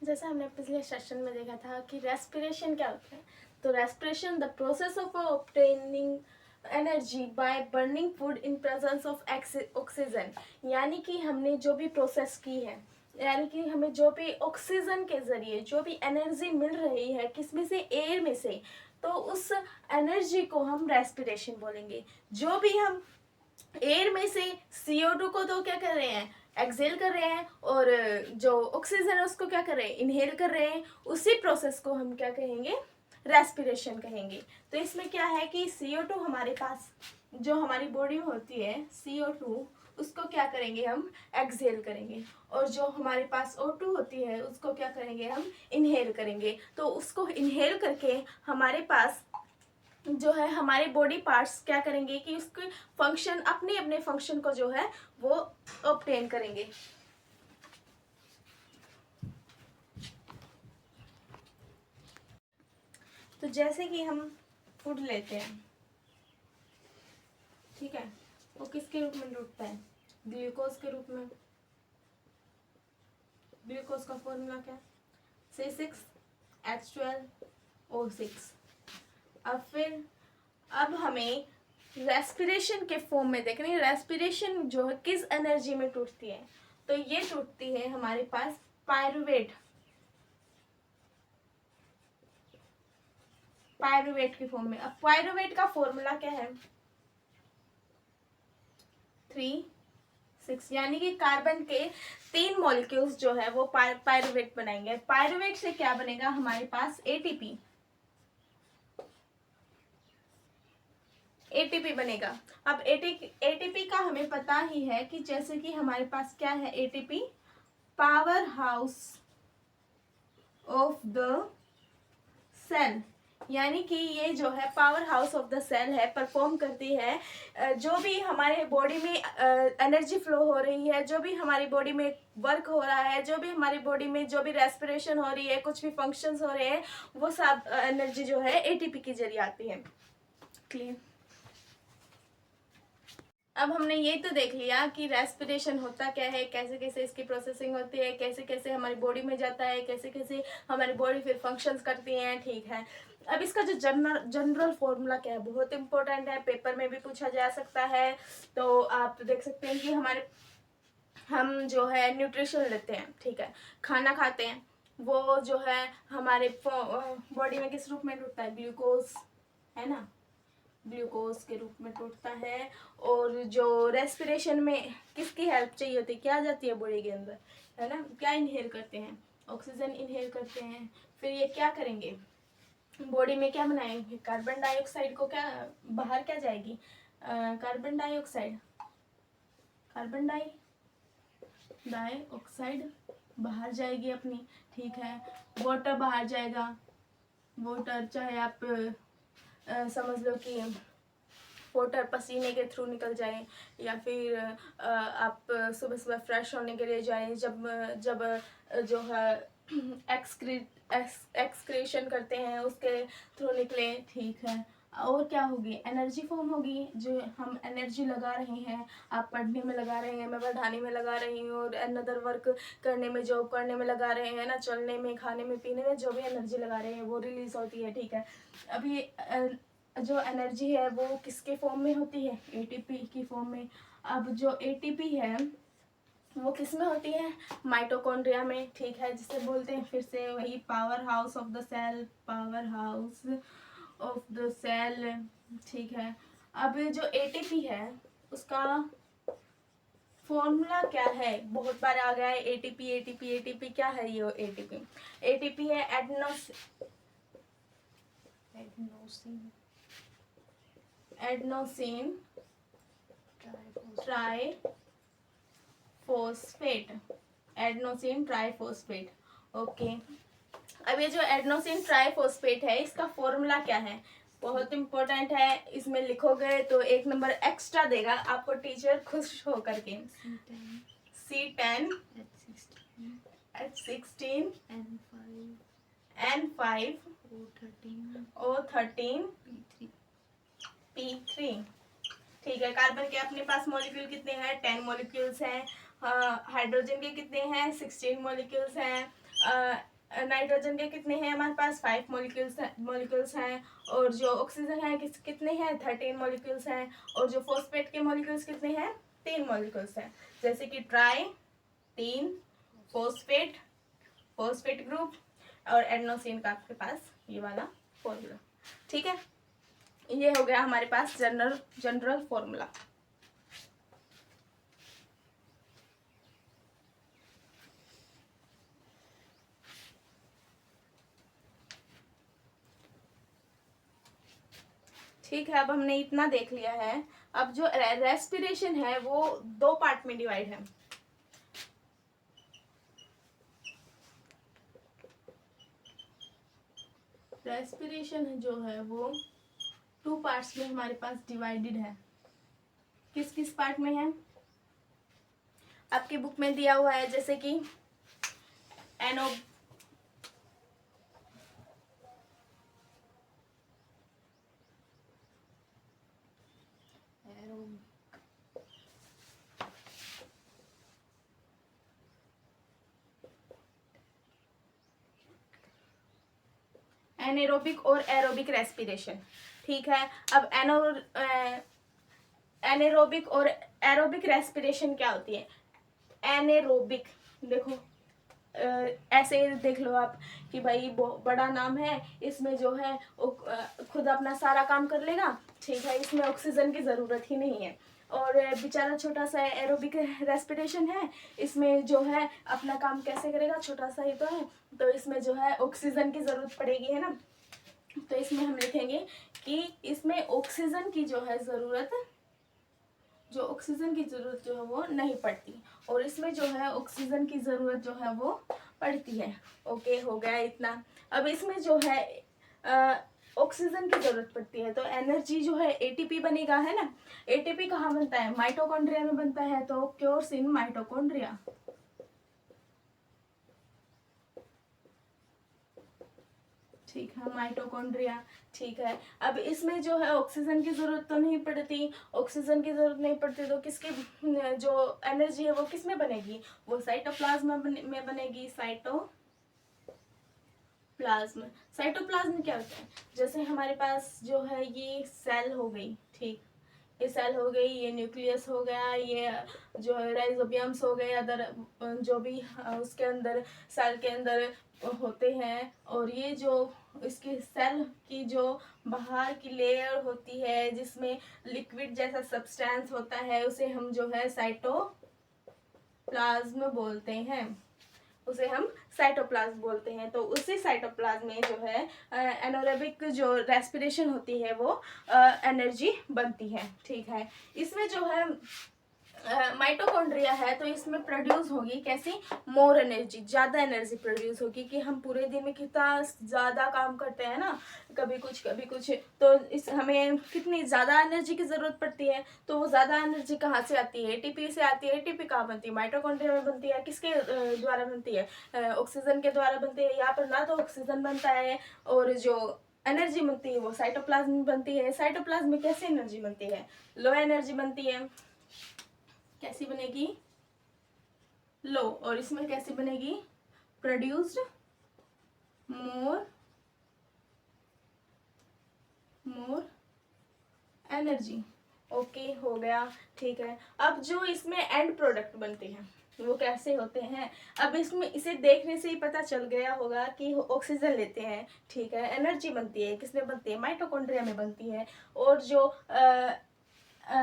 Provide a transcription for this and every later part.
जैसा हमने पिछले सेशन में देखा था कि रेस्पिरेशन क्या होता है, तो respiration the process of obtaining energy by burning food in presence of oxygen. यानी कि हमने जो भी प्रोसेस की है, यानी कि हमें जो भी ऑक्सीजन के जरिए जो भी एनर्जी मिल रही है, किसमें से, एयर में से, तो उस एनर्जी को हम रेस्पिरेशन बोलेंगे। जो भी हम एयर में से CO2 को तो क्या कर रहे हैं, एक्सेल कर रहे हैं, और जो ऑक्सीजन है उसको क्या कर रहे हैं, इनहेल कर रहे हैं, उसी प्रोसेस को हम क्या कहेंगे, रेस्पिरेशन कहेंगे। तो इसमें क्या है कि CO2 हमारे पास जो हमारी बॉडी में होती है, CO2 उसको क्या करेंगे, हम एक्सेल करेंगे, और जो हमारे पास O2 होती है उसको क्या करेंगे, हम इनहेल करेंगे। तो उसको इनहेल करके हमारे पास जो है हमारे बॉडी पार्ट्स क्या करेंगे कि उसके फंक्शन, अपने अपने फंक्शन को जो है वो ऑब्टेन करेंगे। तो जैसे कि हम फूड लेते हैं, ठीक है, वो किसके रूप में टूटता है, ग्लूकोज के रूप में। ग्लूकोज का फॉर्मूला क्या है, C6H12O6। अब हमें रेस्पिरेशन के फॉर्म में देखना है, रेस्पिरेशन जो है किस एनर्जी में टूटती है, तो ये टूटती है हमारे पास पायरुवेट के फॉर्म में। अब पायरुवेट का फॉर्मूला क्या है, 3 6, यानी कि कार्बन के 3 मॉलिक्यूल्स जो है वो पायरुवेट बनाएंगे। पायरुवेट से क्या बनेगा हमारे पास, एटीपी बनेगा। अब एटीपी का हमें पता ही है कि जैसे कि हमारे पास क्या है, ATP powerhouse of the cell, यानी कि ये जो है powerhouse of the cell है, परफॉर्म करती है जो भी हमारे बॉडी में एनर्जी फ्लो हो रही है, जो भी हमारी बॉडी में वर्क हो रहा है, जो भी हमारी बॉडी में जो भी रेस्पिरेशन हो रही है, कुछ भी फंक्शंस हो रहे हैं, वो सब एनर्जी जो है एटीपी के जरिए आती है। क्लियर। अब हमने यही तो देख लिया कि रेस्पिरेशन होता क्या है, कैसे कैसे इसकी प्रोसेसिंग होती है, कैसे कैसे हमारी बॉडी में जाता है, कैसे कैसे हमारी बॉडी फिर फंक्शंस करती हैं, ठीक है। अब इसका जो जनरल फॉर्मूला क्या है, बहुत इंपॉर्टेंट है, पेपर में भी पूछा जा सकता है। तो आप देख सकते हैं कि हम जो है न्यूट्रिशन लेते हैं, ठीक है, खाना खाते हैं, वो जो है हमारे बॉडी में किस रूप में टूटता है, ग्लूकोज, है ना, ग्लूकोज के रूप में टूटता है। और जो रेस्पिरेशन में किसकी हेल्प चाहिए होती है, क्या जाती है बॉडी के अंदर, है ना, क्या इनहेल करते हैं, ऑक्सीजन इनहेल करते हैं। फिर ये क्या करेंगे, बॉडी में क्या बनाएंगे, कार्बन डाइऑक्साइड को क्या बाहर क्या जाएगी, कार्बन डाइऑक्साइड बाहर जाएगी अपनी, ठीक है। वाटर बाहर जाएगा, वाटर चाहे आप समझ लो कि वाटर पसीने के थ्रू निकल जाए, या फिर आप सुबह सुबह फ्रेश होने के लिए जाए, जब जो है एक्सक्रीशन करते हैं उसके थ्रू निकले, ठीक है। और क्या होगी, एनर्जी फॉर्म होगी, जो हम एनर्जी लगा रहे हैं, आप पढ़ने में लगा रहे हैं, मैं पढ़ाने में लगा रही हूँ, और अनदर वर्क करने में, जॉब करने में लगा रहे हैं ना, चलने में, खाने में, पीने में, जो भी एनर्जी लगा रहे हैं वो रिलीज होती है, ठीक है। अभी जो एनर्जी है वो किसके फॉर्म में होती है, एटीपी की फॉर्म में। अब जो एटीपी है वो किस में होती है, माइटोकॉन्ड्रिया में, ठीक है, जिसे बोलते हैं फिर से वही powerhouse of the cell, ठीक है। अब जो एटीपी है उसका फॉर्मूला क्या है, बहुत बार आ गया है, एटीपी क्या है, ये एटीपी है एडनोसिन ट्राइफॉस्फेट, ओके। अब ये जो एडनोसिन ट्राइफॉस्फेट है, इसका फॉर्मूला क्या है, बहुत इंपॉर्टेंट है, इसमें लिखोगे तो 1 नंबर एक्स्ट्रा देगा आपको टीचर, खुश हो करके। C10 H16 N5 O13 P3, ठीक है। कार्बन के अपने पास मॉलिक्यूल कितने हैं, 10 मॉलिक्यूल्स हैं। हाइड्रोजन के कितने हैं, 16 मॉलिक्यूल्स हैं। नाइट्रोजन के कितने हैं हमारे पास 5 मॉलिक्यूल्स हैं, और जो ऑक्सीजन है कितने हैं 13 मॉलिक्यूल्स हैं, और जो फॉस्फेट के मॉलिक्यूल्स कितने हैं 3 मॉलिक्यूल्स हैं। जैसे कि ट्राई 3, फॉस्फेट ग्रुप, और एडेनोसिन का आपके पास ये वाला फॉर्मूला। ठीक है, ये हो गया हमारे पास जनरल फॉर्मूला। ठीक है, अब हमने इतना देख लिया है। अब जो रेस्पिरेशन है वो 2 पार्ट में डिवाइड है। रेस्पिरेशन जो है वो 2 पार्ट्स में हमारे पास डिवाइडेड है। किस किस पार्ट में है आपकी बुक में दिया हुआ है, जैसे कि एनो एनेरोबिक और एरोबिक रेस्पिरेशन। ठीक है, अब एनेरोबिक और एरोबिक रेस्पिरेशन क्या होती है। एनेरोबिक देखो ऐसे देख लो आप कि भाई बड़ा नाम है, इसमें जो है खुद अपना सारा काम कर लेगा। ठीक है, इसमें ऑक्सीजन की ज़रूरत ही नहीं है। और बेचारा छोटा सा एरोबिक रेस्पिरेशन है, इसमें जो है अपना काम कैसे करेगा, छोटा सा ही तो है, तो इसमें जो है ऑक्सीजन की ज़रूरत पड़ेगी, है ना। तो इसमें हम लिखेंगे कि इसमें ऑक्सीजन की जो है ज़रूरत, जो ऑक्सीजन की ज़रूरत जो है वो नहीं पड़ती, और इसमें जो है ऑक्सीजन की ज़रूरत जो है वो पड़ती है। ओके, हो गया इतना। अब इसमें जो है ऑक्सीजन की ज़रूरत पड़ती है, तो एनर्जी जो है एटीपी बनेगा, है ना। एटीपी कहाँ बनता है, माइटोकॉन्ड्रिया में बनता है, तो क्योर्स इन माइटोकॉन्ड्रिया। ठीक है, माइटोकॉन्ड्रिया। ठीक है, अब इसमें जो है ऑक्सीजन की ज़रूरत तो नहीं पड़ती, ऑक्सीजन की ज़रूरत नहीं पड़ती, तो किसकी जो एनर्जी है वो किस में बनेगी, वो साइटोप्लाज्म में बनेगी। साइटोप्लाज्म क्या होता है, जैसे हमारे पास जो है ये सेल हो गई, ठीक, ये सेल हो गई, ये न्यूक्लियस हो गया, ये जो राइजोबियम्स हो गए, अदर जो भी उसके अंदर सेल के अंदर होते हैं, और ये जो इसकी सेल की जो बाहर की लेयर होती है जिसमें लिक्विड जैसा सब्सटेंस होता है, उसे हम जो है साइटोप्लाज्म बोलते हैं, उसे हम साइटोप्लाज्म बोलते हैं। तो उसी साइटोप्लाज्म में जो है एनोरेबिक जो रेस्पिरेशन होती है वो एनर्जी बनती है। ठीक है, इसमें जो है माइटोकॉन्ड्रिया है, तो इसमें प्रोड्यूस होगी कैसी, मोर एनर्जी, ज़्यादा एनर्जी प्रोड्यूस होगी, कि हम पूरे दिन में कितना ज़्यादा काम करते हैं ना, कभी कुछ, तो इस हमें कितनी ज़्यादा एनर्जी की ज़रूरत पड़ती है। तो वो ज़्यादा एनर्जी कहाँ से आती है, एटीपी से आती है। एटीपी कहाँ बनती है, माइटोकॉन्ड्रिया में बनती है। किसके द्वारा बनती है, ऑक्सीजन के द्वारा बनती है। यहाँ पर ना तो ऑक्सीजन बनता है, और जो एनर्जी बनती है वो साइटोप्लाज्म में बनती है। साइटोप्लाज्म में कैसी एनर्जी बनती है, लो एनर्जी बनती है। कैसी बनेगी, लो। और इसमें कैसी बनेगी, प्रोड्यूस्ड मोर एनर्जी। ओके, हो गया। ठीक है, अब जो इसमें एंड प्रोडक्ट बनते हैं वो कैसे होते हैं, अब इसमें इसे देखने से ही पता चल गया होगा कि ऑक्सीजन लेते हैं। ठीक है, एनर्जी बनती है, किसमें बनती है, माइटोकॉन्ड्रिया में बनती है। और जो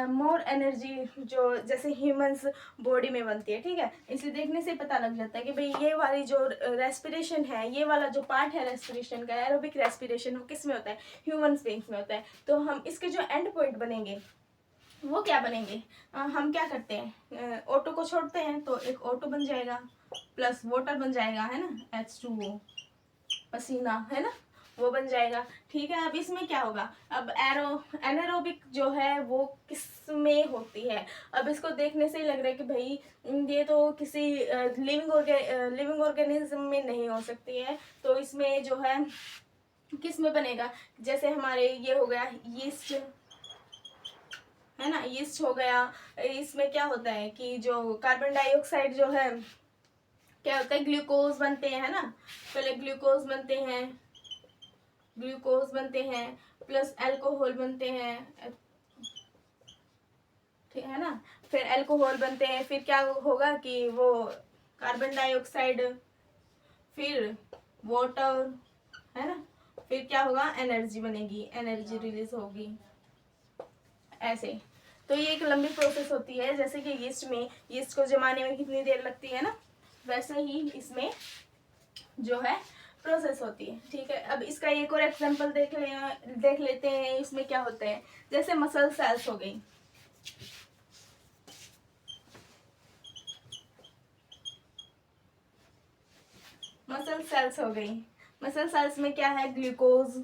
मोर एनर्जी जो जैसे ह्यूमंस बॉडी में बनती है। ठीक है, इसे देखने से पता लग जाता है कि भाई ये वाली जो रेस्पिरेशन है, ये वाला जो पार्ट है रेस्पिरेशन का, एरोबिक रेस्पिरेशन, वो किस में होता है, ह्यूमन बीइंग्स में होता है। तो हम इसके जो एंड पॉइंट बनेंगे वो क्या बनेंगे, हम क्या करते हैं, O2 को छोड़ते हैं तो एक O2 बन जाएगा, प्लस वाटर बन जाएगा, है ना, H2O, पसीना, है ना, वो बन जाएगा। ठीक है, अब इसमें क्या होगा, अब एनारोबिक जो है वो किस में होती है। अब इसको देखने से ही लग रहा है कि भाई ये तो किसी लिविंग ऑर्गेनिज्म में नहीं हो सकती है। तो इसमें जो है किस में बनेगा, जैसे हमारे ये हो गया यीस्ट, है ना, यीस्ट हो गया। इसमें क्या होता है कि जो कार्बन डाइऑक्साइड जो है क्या होता है, ग्लूकोज बनते हैं, है ना। पहले ग्लूकोज बनते हैं प्लस अल्कोहल बनते हैं, ठीक है ना। फिर अल्कोहल बनते हैं, फिर क्या होगा कि वो कार्बन डाइऑक्साइड, फिर वाटर, है ना। फिर क्या होगा, एनर्जी बनेगी, एनर्जी रिलीज होगी, ऐसे। तो ये एक लंबी प्रोसेस होती है, जैसे कि यीस्ट को जमाने में कितनी देर लगती है ना, वैसे ही इसमें जो है प्रोसेस होती है, ठीक है। अब इसका एक और एग्जांपल देख लेते हैं, इसमें क्या होता है। जैसे मसल सेल्स हो गई, मसल सेल्स में क्या है, ग्लूकोज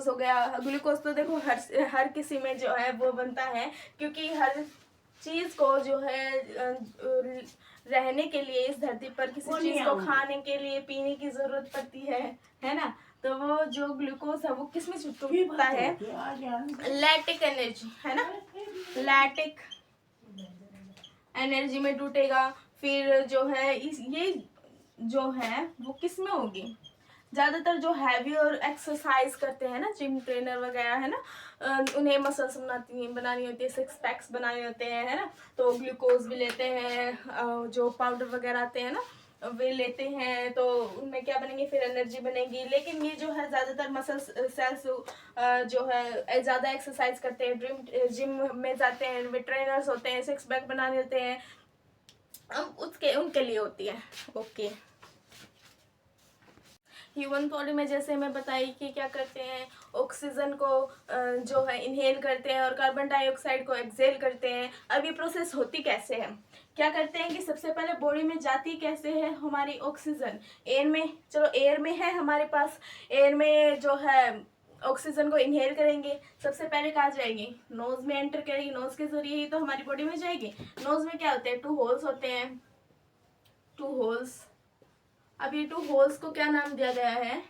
हो गया। ग्लूकोज तो देखो हर किसी में जो है वो बनता है, क्योंकि हर चीज को जो है रहने के लिए इस धरती पर किसी चीज को खाने के लिए, पीने की जरूरत पड़ती है ना। तो वो जो ग्लूकोज है वो किस में टूटता है, लैक्टिक एनर्जी, है ना, लैक्टिक एनर्जी में टूटेगा। फिर जो है ये जो है वो किस में होगी, ज़्यादातर जो हैवी और एक्सरसाइज करते हैं ना, जिम ट्रेनर वगैरह, है ना, उन्हें मसल्स बनानी होती है, सिक्स पैक्स बनाने होते हैं, है ना। तो ग्लूकोज भी लेते हैं, जो पाउडर वगैरह आते हैं ना वे लेते हैं, तो उनमें क्या बनेंगे, फिर एनर्जी बनेगी। लेकिन ये जो है ज़्यादातर मसल सेल्स जो है ज़्यादा एक्सरसाइज करते हैं, जिम में जाते हैं, वे ट्रेनर्स होते हैं, सिक्स पैक बनाने होते हैं, उनके लिए होती है। ओके, ह्यूमन बॉडी में जैसे मैं बताई कि क्या करते हैं, ऑक्सीजन को जो है इनहेल करते हैं और कार्बन डाइऑक्साइड को एक्सहेल करते हैं। अब ये प्रोसेस होती कैसे है, क्या करते हैं कि सबसे पहले बॉडी में जाती कैसे है हमारी ऑक्सीजन, एयर में, चलो एयर में है हमारे पास, एयर में जो है ऑक्सीजन को इनहेल करेंगे, सबसे पहले कहाँ जाएगी, नोज में एंटर करेगी, नोज के जरिए ही तो हमारी बॉडी में जाएगी। नोज में क्या होते हैं, 2 होल्स होते हैं, 2 होल्स। अब ये 2 होल्स को क्या नाम दिया गया है,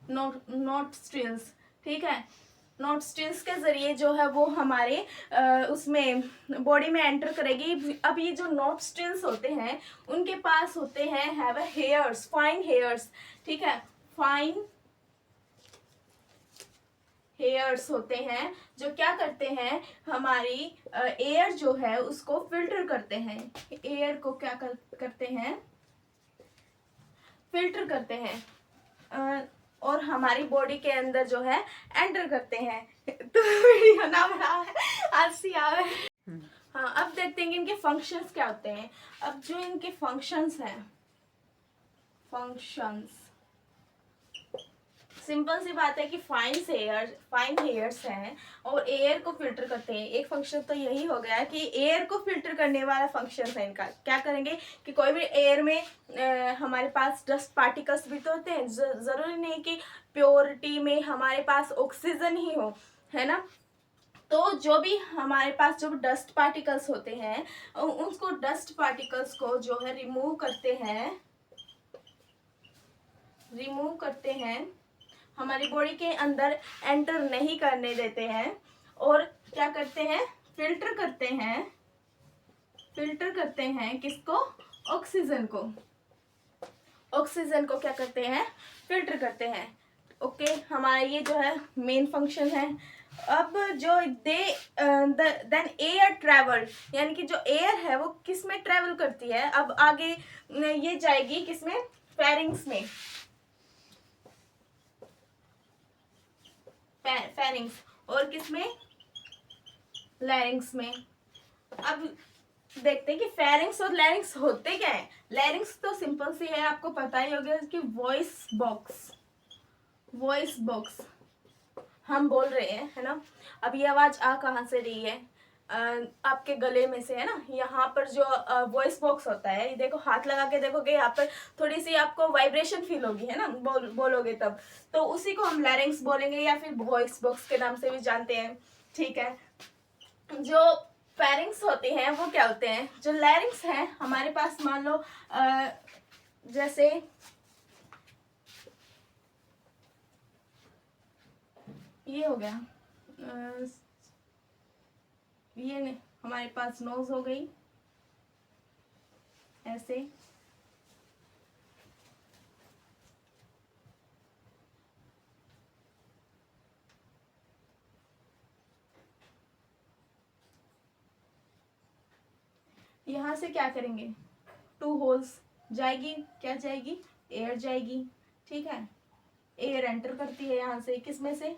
नोस्ट्रिल्स, ठीक है। नोस्ट्रिल्स के जरिए जो है वो हमारे उसमें बॉडी में एंटर करेगी। अब ये जो नोस्ट्रिल्स होते हैं उनके पास होते हैं हैव हेयर्स, फाइन हेयर्स, ठीक है, फाइन हेयर्स होते हैं, जो क्या करते हैं, हमारी एयर जो है उसको फिल्टर करते हैं, एयर को क्या करते हैं, फिल्टर करते हैं, और हमारी बॉडी के अंदर जो है एंटर करते हैं। तो वीडियो ना बना है, हंसी आ रहा है। हाँ, अब देखते हैं कि इनके फंक्शंस क्या होते हैं। अब जो इनके फंक्शंस हैं, सिंपल सी बात है कि फाइन हेयर्स हैं और एयर को फिल्टर करते हैं। एक फंक्शन तो यही हो गया कि एयर को फिल्टर करने वाला फंक्शन है इनका। क्या करेंगे कि कोई भी एयर में हमारे पास डस्ट पार्टिकल्स भी तो होते हैं, जरूरी नहीं कि प्योरिटी में हमारे पास ऑक्सीजन ही हो, है ना। तो जो भी हमारे पास जो डस्ट पार्टिकल्स होते हैं उसको डस्ट पार्टिकल्स को जो है रिमूव करते हैं, हमारी बॉडी के अंदर एंटर नहीं करने देते हैं, और क्या करते हैं, फिल्टर करते हैं किसको, ऑक्सीजन को क्या करते हैं, फिल्टर करते हैं। ओके, हमारा ये जो है मेन फंक्शन है। अब जो देन एयर ट्रेवल, यानी कि जो एयर है वो किस में ट्रेवल करती है, अब आगे ये जाएगी किसमें, फेरिंग्स में, फेरिंग्स, और किसमें, लैरिंग्स में। अब देखते हैं कि फेरिंग्स और लैरिंग्स होते क्या है। लैरिंग्स तो सिंपल सी है, आपको पता ही होगा कि वॉइस बॉक्स हम बोल रहे हैं, है ना। अब ये आवाज आ कहाँ से रही है, आपके गले में से, है ना। यहाँ पर जो वॉइस बॉक्स होता है, देखो हाथ लगा के देखोगे, यहाँ पर थोड़ी सी आपको वाइब्रेशन फील होगी, है ना, बोलोगे तब, तो उसी को हम लैरिंग्स बोलेंगे या फिर वॉइस बॉक्स के नाम से भी जानते हैं, ठीक है। जो फेरिंग्स होते हैं वो क्या होते हैं, जो लैरिंग्स हैं हमारे पास, मान लो जैसे ये हो गया, ये नहीं, हमारे पास नोज हो गई ऐसे, यहाँ से क्या करेंगे, 2 होल्स जाएगी, क्या जाएगी, एयर जाएगी, ठीक है। एयर एंटर करती है यहाँ से, किस में से,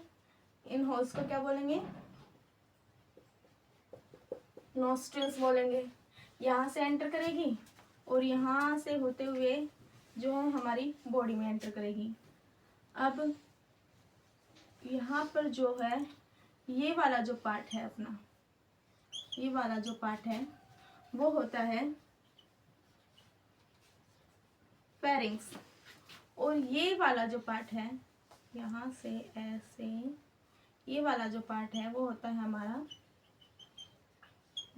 इन होल्स को क्या बोलेंगे, नोस्ट्रिल्स बोलेंगे। यहाँ से एंटर करेगी और यहाँ से होते हुए जो है हमारी बॉडी में एंटर करेगी। अब यहाँ पर जो है ये वाला जो पार्ट है अपना, ये वाला जो पार्ट है वो होता है फेरिंग्स, और ये वाला जो पार्ट है यहाँ से ऐसे, ये वाला जो पार्ट है वो होता है हमारा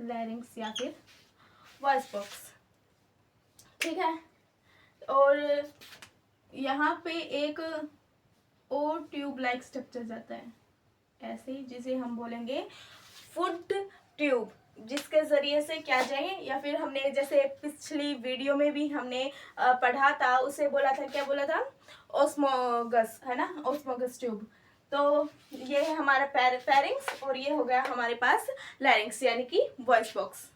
लैरिंग्स या फिर वॉइस बॉक्स, ठीक है। और यहाँ पे एक और ट्यूब लाइक स्ट्रक्चर जाता है ऐसे, जिसे हम बोलेंगे फूड ट्यूब, जिसके ज़रिए से क्या जाएंगे, या फिर हमने जैसे पिछली वीडियो में भी हमने पढ़ा था, उसे बोला था, क्या बोला था, ओस्मोगस, है ना, ओस्मोगस ट्यूब। तो ये है हमारा फेरिंग्स और ये हो गया हमारे पास लैरिंग्स यानी कि वॉइस बॉक्स।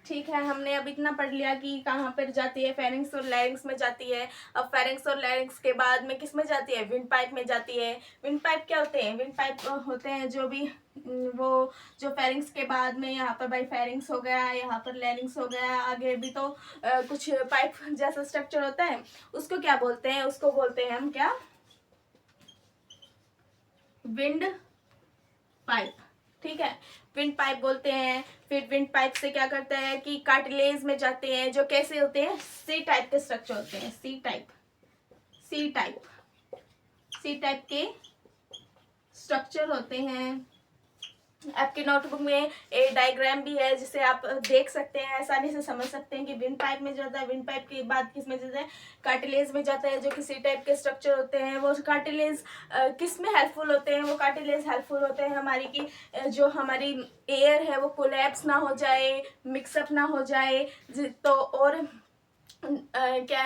ठीक है, हमने अब इतना पढ़ लिया कि कहाँ पर जाती है, फेरिंग्स और लैरिंग्स में जाती है। अब फेरिंग्स और लैरिंग्स के बाद में किस में जाती है, विंड पाइप में जाती है। विंड पाइप क्या होते हैं, विंड पाइप होते हैं जो भी वो जो फेरिंग्स के बाद में यहाँ पर बाई फेरिंग्स हो गया, यहाँ पर लैरिंग्स हो गया, आगे भी तो कुछ पाइप जैसा स्ट्रक्चर होता है, उसको क्या बोलते हैं, उसको बोलते हैं हम क्या, विंड पाइप, ठीक है, विंड पाइप बोलते हैं। फिर विंड पाइप से क्या करता है कि कार्टिलेज में जाते हैं, जो कैसे होते हैं, सी टाइप के स्ट्रक्चर होते हैं, C type, C type, C type के स्ट्रक्चर होते हैं। आपके नोटबुक में एक डायग्राम भी है जिसे आप देख सकते हैं, आसानी से समझ सकते हैं कि विंड पाइप में जाता है, विंड पाइप के बाद किस में जाता है, कार्टिलेज में जाता है, जो किसी टाइप के स्ट्रक्चर होते हैं। वो कार्टिलेज किस में हेल्पफुल होते हैं, वो कार्टिलेज हेल्पफुल होते हैं हमारी की जो हमारी एयर है वो कोलैप्स ना हो जाए, मिक्सअप ना हो जाए, तो और क्या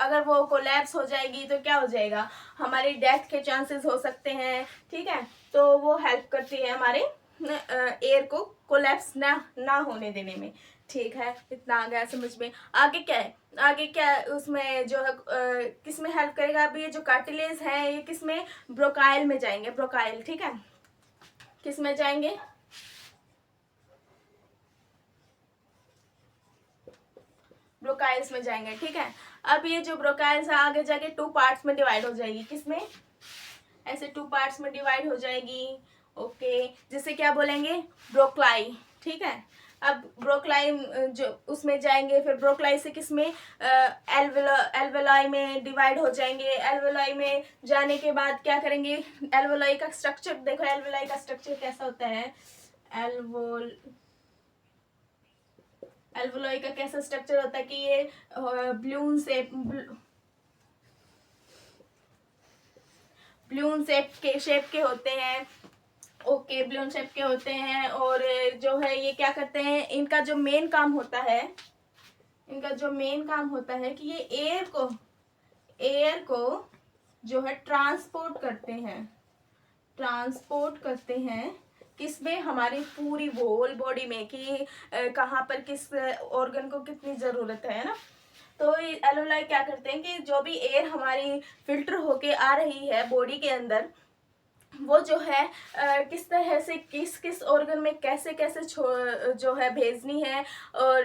अगर वो कोलैप्स हो जाएगी तो क्या हो जाएगा, हमारी डेथ के चांसेस हो सकते हैं, ठीक है। तो वो हेल्प करती है हमारे एयर को कोलैप्स ना होने देने में, ठीक है। इतना आ गया समझ में। आगे क्या है, आगे क्या उसमें जो है किस में हेल्प करेगा, अभी ये जो कार्टिलेज है ये किस में, ब्रोकाइल में जाएंगे, ब्रोकाइल, ठीक है, किस में जाएंगे, ब्रोकाइल्स में जाएंगे, ठीक है। अब ये जो ब्रोकाइल्स है आगे जाके 2 पार्ट्स में डिवाइड हो जाएगी, किसमें, ऐसे 2 पार्ट्स में डिवाइड हो जाएगी, ओके, जिसे क्या बोलेंगे, ब्रोक्लाई, ठीक है। अब ब्रोक्लाई जो उसमें जाएंगे, फिर ब्रोक्लाई से किसमें, एल्वेलाई में डिवाइड हो जाएंगे। एल्वेलाई में जाने के बाद क्या करेंगे, एल्वेलाई का स्ट्रक्चर देखो, एल्वेलाई का स्ट्रक्चर कैसा होता है, एल्वेलाई का कैसा स्ट्रक्चर होता है कि ये ब्लून शेप के होते हैं, ओके, ब्लून शेप के होते हैं। और जो है ये क्या करते हैं, इनका जो मेन काम होता है, इनका जो मेन काम होता है कि ये एयर को जो है ट्रांसपोर्ट करते हैं किसमें, हमारी पूरी होल बॉडी में, कि कहाँ पर किस ऑर्गन को कितनी ज़रूरत है ना। तो एल्वेलाई क्या करते हैं कि जो भी एयर हमारी फिल्टर होके आ रही है बॉडी के अंदर, वो जो है किस तरह से किस ऑर्गन में कैसे कैसे जो है भेजनी है। और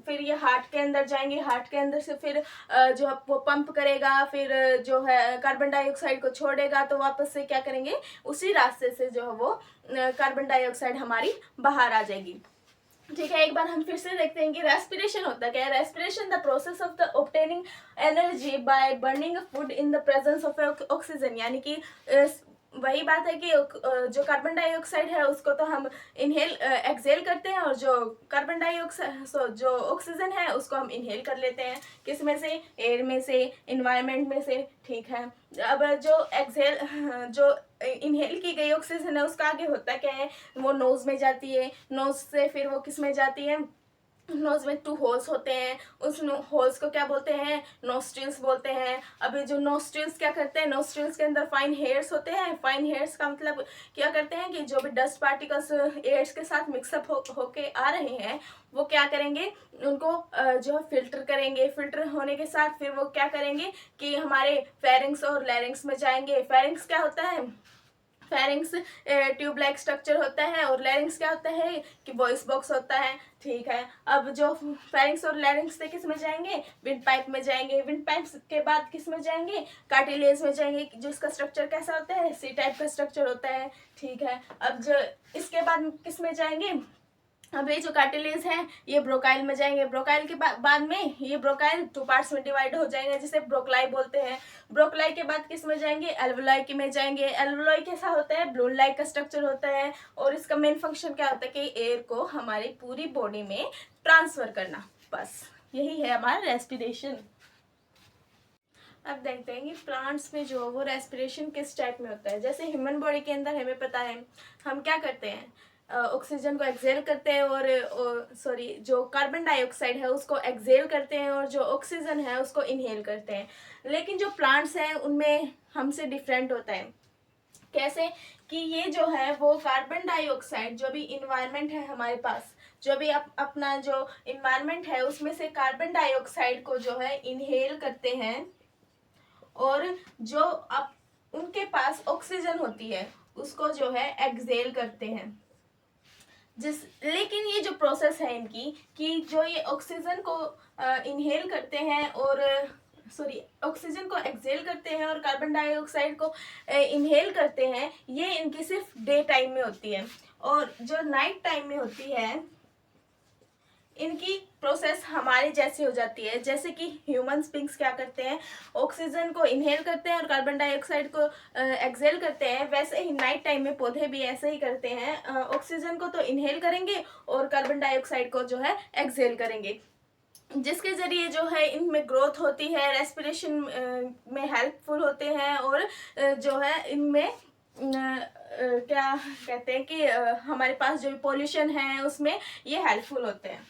फिर ये हार्ट के अंदर जाएंगे, हार्ट के अंदर से फिर जो है वो पंप करेगा, फिर जो है कार्बन डाइऑक्साइड को छोड़ेगा, तो वापस से क्या करेंगे, उसी रास्ते से जो है वो कार्बन डाइऑक्साइड हमारी बाहर आ जाएगी, ठीक है। एक बार हम फिर से देखते हैं कि रेस्पिरेशन होता क्या है। Respiration the process of the obtaining energy by burning food in the presence of oxygen, यानी कि वही बात है कि जो कार्बन डाइऑक्साइड है उसको तो हम इनहेल एक्सेल करते हैं, और जो कार्बन डाइऑक्साइड जो ऑक्सीजन है उसको हम इनहेल कर लेते हैं। किस में से? एयर में से, इन्वायरमेंट में से। ठीक है, अब जो एक्सेल जो इनहेल की गई ऑक्सीजन है उसका आगे होता क्या है? वो नोज में जाती है, नोज से फिर वो किस में जाती है? नोज में 2 होल्स होते हैं, उस होल्स को क्या बोलते हैं? नोस्ट्रिल्स बोलते हैं। अभी जो नोस्ट्रिल्स क्या करते हैं? नोस्ट्रिल्स के अंदर फाइन हेयर्स होते हैं। फाइन हेयर्स का मतलब क्या करते हैं कि जो भी डस्ट पार्टिकल्स एयर्स के साथ मिक्सअप होके आ रहे हैं वो क्या करेंगे? उनको जो है फिल्टर करेंगे। फिल्टर होने के साथ फिर वो क्या करेंगे कि हमारे फेरिंग्स और लैरिंग्स में जाएंगे। फेरिंग्स क्या होता है? फेरिंग्स ट्यूब लाइक स्ट्रक्चर होता है, और लैरिंग्स क्या होता है कि वॉइस बॉक्स होता है। ठीक है, अब जो फेरिंग्स और लैरिंग्स से किस में जाएंगे? विंड पाइप में जाएंगे। विंड पाइप के बाद किस में जाएंगे? कार्टिलेज में जाएंगे, जिसका स्ट्रक्चर कैसा होता है? सी टाइप का स्ट्रक्चर होता है। ठीक है, अब जो इसके बाद किस में जाएंगे? अब ये जो कार्टिलेज है ये ब्रोकाइल में जाएंगे। ब्रोकाइल के बाद में ये ब्रोकाइल 2 पार्ट्स में डिवाइड हो जाएंगे, जिसे ब्रोकलाई बोलते हैं। ब्रोकलाई के बाद किस में जाएंगे? एल्वोलाई के में जाएंगे। एल्वोलाई कैसा होता है? ब्लून लाइक का स्ट्रक्चर होता है, और इसका मेन फंक्शन क्या होता है कि एयर को हमारी पूरी बॉडी में ट्रांसफर करना। बस यही है हमारा रेस्पिरेशन। अब देखते हैं कि प्लांट्स में जो वो रेस्पिरेशन किस टाइप में होता है। जैसे ह्यूमन बॉडी के अंदर हमें पता है हम क्या करते हैं? ऑक्सीजन को एक्सेल करते हैं, और सॉरी जो कार्बन डाइऑक्साइड है उसको एक्सेल करते हैं, और जो ऑक्सीजन है उसको इनहेल करते हैं। लेकिन जो प्लांट्स हैं उनमें हमसे डिफरेंट होता है। कैसे? कि ये जो है वो कार्बन डाइऑक्साइड, जो भी इन्वायरमेंट है हमारे पास, जो भी अपना जो इन्वायरमेंट है उसमें से कार्बन डाइऑक्साइड को जो है इनहेल करते हैं, और जो उनके पास ऑक्सीजन होती है उसको जो है एक्सेल करते हैं। लेकिन ये जो प्रोसेस है इनकी, कि जो ये ऑक्सीजन को इनहेल करते हैं और सॉरी ऑक्सीजन को एक्सेल करते हैं और कार्बन डाइऑक्साइड को इनहेल करते हैं, ये इनकी सिर्फ डे टाइम में होती है। और जो नाइट टाइम में होती है इनकी प्रोसेस हमारे जैसी हो जाती है। जैसे कि ह्यूमन बींग्स क्या करते हैं? ऑक्सीजन को इनहेल करते हैं और कार्बन डाइऑक्साइड को एक्सेल करते हैं, वैसे ही नाइट टाइम में पौधे भी ऐसे ही करते हैं। ऑक्सीजन को तो इनहेल करेंगे और कार्बन डाइऑक्साइड को जो है एक्सेल करेंगे, जिसके ज़रिए जो है इनमें ग्रोथ होती है, रेस्पिरेशन में हेल्पफुल होते हैं, और जो है इनमें क्या कहते हैं कि हमारे पास जो पॉल्यूशन है उसमें ये हेल्पफुल होते हैं।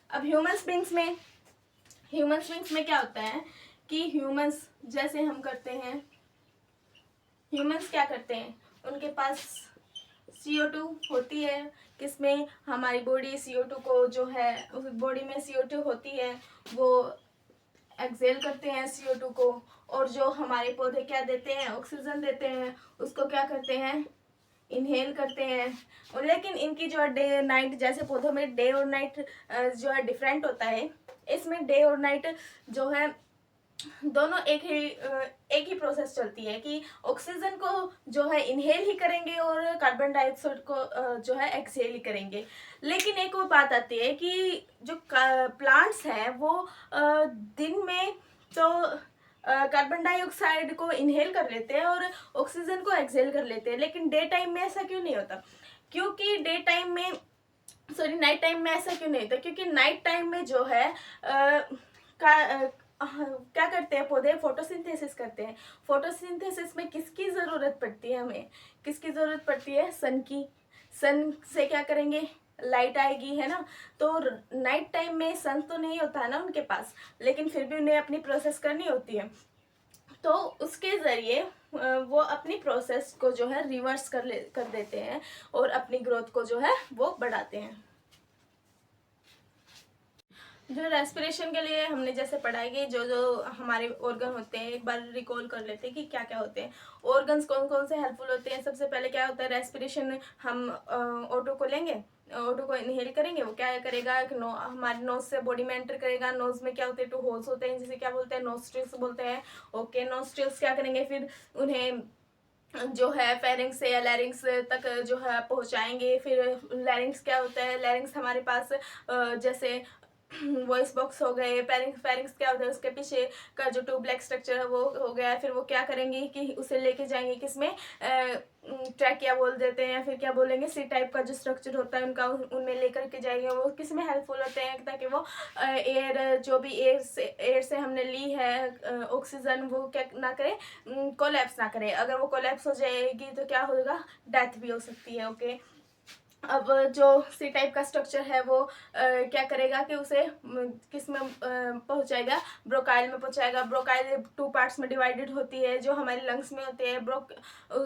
अब ह्यूमंस बींग्स में क्या होता है कि ह्यूमंस जैसे हम करते हैं, ह्यूमंस क्या करते हैं? उनके पास CO2 होती है। किसमें? हमारी बॉडी CO2 को जो है, उस बॉडी में CO2 होती है, वो एक्सेल करते हैं CO2 को, और जो हमारे पौधे क्या देते हैं? ऑक्सीजन देते हैं, उसको क्या करते हैं? इनहेल करते हैं। और लेकिन इनकी जो डे नाइट, जैसे पौधों में डे और नाइट जो है डिफरेंट होता है, इसमें डे और नाइट जो है दोनों एक ही प्रोसेस चलती है कि ऑक्सीजन को जो है इनहेल ही करेंगे और कार्बन डाइऑक्साइड को जो है एक्सहेल ही करेंगे। लेकिन एक और बात आती है कि जो प्लांट्स हैं वो दिन में तो कार्बन डाइऑक्साइड को इनहेल कर लेते हैं और ऑक्सीजन को एक्सहेल कर लेते हैं, लेकिन डे टाइम में ऐसा क्यों नहीं होता? क्योंकि नाइट टाइम में ऐसा क्यों नहीं होता? क्योंकि नाइट टाइम में जो है क्या करते हैं पौधे? फोटोसिंथेसिस करते हैं। फोटोसिंथेसिस में किसकी ज़रूरत पड़ती है? हमें किसकी ज़रूरत पड़ती है? सन की। सन से क्या करेंगे? लाइट आएगी, है ना। तो नाइट टाइम में सन तो नहीं होता है ना उनके पास, लेकिन फिर भी उन्हें अपनी प्रोसेस करनी होती है, तो उसके ज़रिए वो अपनी प्रोसेस को जो है रिवर्स कर देते हैं और अपनी ग्रोथ को जो है वो बढ़ाते हैं। जो रेस्पिरेशन के लिए हमने जैसे पढ़ाई की, जो जो हमारे ऑर्गन होते हैं, एक बार रिकॉल कर लेते हैं कि क्या क्या होते हैं। ऑर्गन्स कौन कौन से हेल्पफुल होते हैं? सबसे पहले क्या होता है? रेस्पिरेशन, हम ऑटो को लेंगे, ऑटो को इनहेल करेंगे, वो क्या करेगा? हमारे नोज से बॉडी में एंटर करेगा। नोज में क्या होते हैं? 2 होल्स होते हैं, जिसे क्या बोलते हैं? नोस्ट्रिल्स बोलते हैं। ओके, नोस्ट्रिल्स क्या करेंगे? फिर उन्हें जो है फेरिंग्स से या लैरिंग्स तक जो है पहुंचाएंगे। फिर लैरिंग्स क्या होता है? लैरिंग्स हमारे पास जैसे वॉइस बॉक्स हो गए, फेरिंग्स क्या होता है, उसके पीछे का जो ट्यूब लाइक स्ट्रक्चर है वो हो गया। फिर वो क्या करेंगे कि उसे लेके जाएंगे किसमें, ट्रैकिया बोल देते हैं, या फिर क्या बोलेंगे, सी टाइप का जो स्ट्रक्चर होता है उनका, उनमें लेकर के जाएंगे। वो किसमें हेल्पफुल होते हैं, ताकि वो एयर, जो भी एयर से हमने ली है ऑक्सीजन, वो क्या ना करे, कोलैप्स ना करे। अगर वो कोलैप्स हो जाएगी तो क्या होगा, डेथ भी हो सकती है। ओके, अब जो सी टाइप का स्ट्रक्चर है वो क्या करेगा कि उसे किस में पहुंचाएगा, ब्रोकाइल में पहुंचाएगा। ब्रोकाइल 2 पार्ट्स में डिवाइडेड होती है, जो हमारे लंग्स में होती है,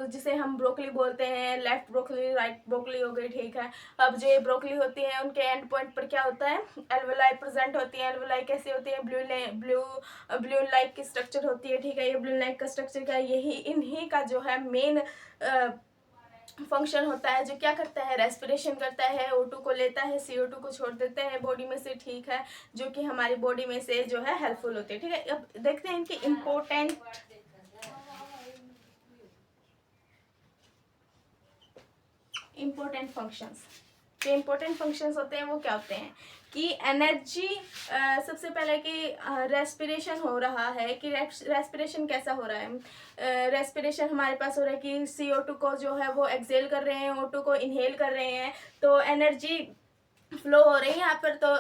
जिसे हम ब्रोकली बोलते हैं, लेफ्ट ब्रोकली, राइट ब्रोकली हो गई, ठीक है। अब जो ये ब्रोकली होती है उनके एंड पॉइंट पर क्या होता है, एल्वोलाई प्रेजेंट होती है। एल्वोलाई कैसी होती है, ब्लू लाइक की स्ट्रक्चर होती है, ठीक है। ये ब्लू लाइक का स्ट्रक्चर का यही, इन्हीं का जो है मेन फंक्शन होता है, जो क्या करता है, रेस्पिरेशन करता है, O2 को लेता है, CO2 को छोड़ देते हैं बॉडी में से, ठीक है, जो कि हमारी बॉडी में से जो है हेल्पफुल होते हैं, ठीक है। अब देखते हैं इनके इम्पोर्टेंट फंक्शंस। जो इम्पोर्टेंट फंक्शंस होते हैं वो क्या होते हैं कि एनर्जी, सबसे पहले कि रेस्पिरेशन हो रहा है, कि रेस्पिरेशन कैसा हो रहा है। रेस्पिरेशन हमारे पास हो रहा है कि CO2 को जो है वो एक्सेल कर रहे हैं, O2 को इनहेल कर रहे हैं, तो एनर्जी फ्लो हो रही है यहाँ पर। तो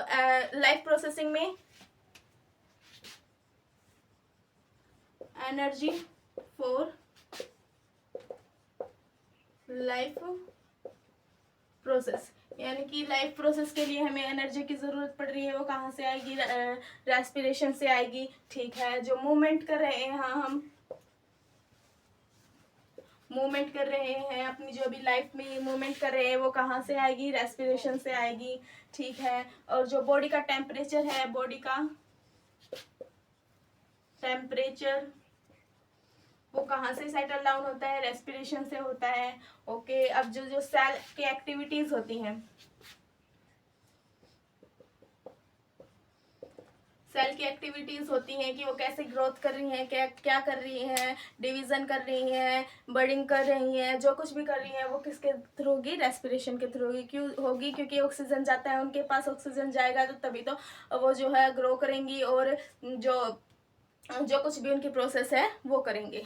लाइफ प्रोसेसिंग में एनर्जी फॉर लाइफ प्रोसेस, यानी कि लाइफ प्रोसेस के लिए हमें एनर्जी की ज़रूरत पड़ रही है, वो कहाँ से आएगी, रेस्पिरेशन से आएगी, ठीक है। जो मूवमेंट कर रहे हैं, हाँ, हम मूवमेंट कर रहे हैं, अपनी जो भी लाइफ में मूवमेंट कर रहे हैं, वो कहाँ से आएगी, रेस्पिरेशन से आएगी, ठीक है। और जो बॉडी का टेम्परेचर है, बॉडी का टेम्परेचर वो कहाँ से सेटल डाउन होता है, रेस्पिरेशन से होता है। ओके, अब जो जो सेल की एक्टिविटीज होती हैं, सेल की एक्टिविटीज होती हैं कि वो कैसे ग्रोथ कर रही हैं, क्या क्या कर रही हैं, डिवीजन कर रही हैं, बर्डिंग कर रही हैं, जो कुछ भी कर रही हैं वो किसके थ्रू होगी, रेस्पिरेशन के थ्रू होगी। क्यों होगी, क्योंकि ऑक्सीजन जाता है, उनके पास ऑक्सीजन जाएगा तो तभी तो वो जो है ग्रो करेंगी, और जो जो कुछ भी उनकी प्रोसेस है वो करेंगे।